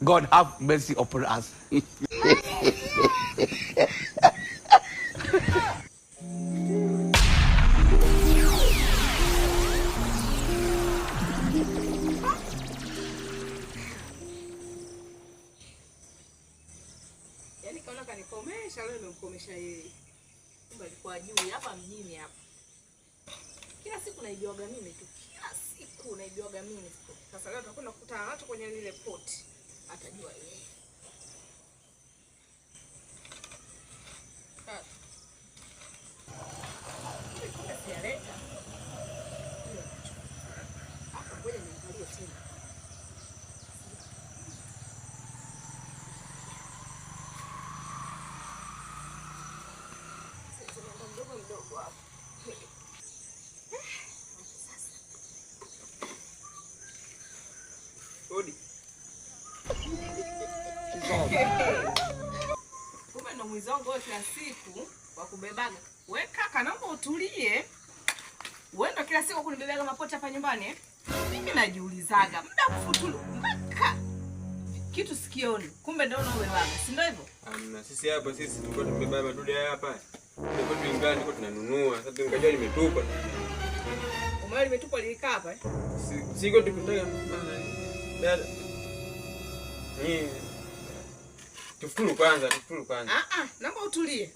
God have mercy upon us. Yaani kaona kanikomesha leo nimemkomesha yeye. Kumbe alikuwa juu hapa mjini hapa. Kila siku naibiwaga mimi tu. Kila siku naibiwaga mimi. Sasa leo tutakwenda kukutana nacho kwenye lile poti. Atajua yeye. Sialeta. Hapo ngoja niangalie tena. Mdogo hapo. Odi. Kumbe ndo mwizi wangu wewe kila siku wa kubebaga. Wewe kaka, naomba utulie. Wewe ndo kila siku kunibebaga mapoti hapa nyumbani eh? Mimi najiulizaga muda kufutulu mpaka kitu sikioni. Kumbe ndo unaobebaga, si ndio hivyo? Sisi hapa tulikuwa tumebeba madude hapa. Tulikuwa tuingani kwa tunanunua. Sasa nikajua limetupa. Umeona limetupa lilikaa hapa eh? Siko tukutaka dada. Tufutulu kwanza. Naomba utulie.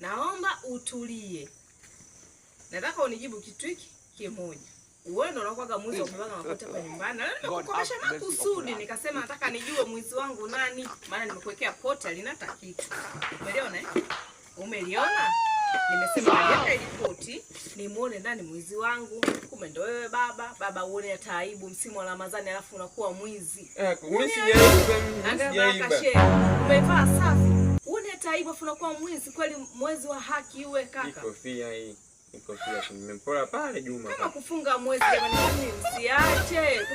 Naomba utulie. Nataka unijibu kitu hiki kimoja. Wewe ndio unakuwa mwizi wa kubebaga mapoti hapa nyumbani. Na leo nimekukomesha makusudi nikasema nataka nijue mwizi wangu nani, maana nimekuwekea poti alinata kitu. Umeliona eh? Umeliona? Nimesema naleta ile poti nimuone ndani mwizi wangu. Kumbe ndio wewe baba. Baba uone taibu msimu wa Ramadhani alafu unakuwa mwizi. Mimi sijaiba. Umevaa safi. Uone taibu alafu unakuwa mwizi. Kweli mwezi wa haki uwe kaka. Kofia hii. Nimempora pale Juma. Kama kufunga mwezi jamani, msiache.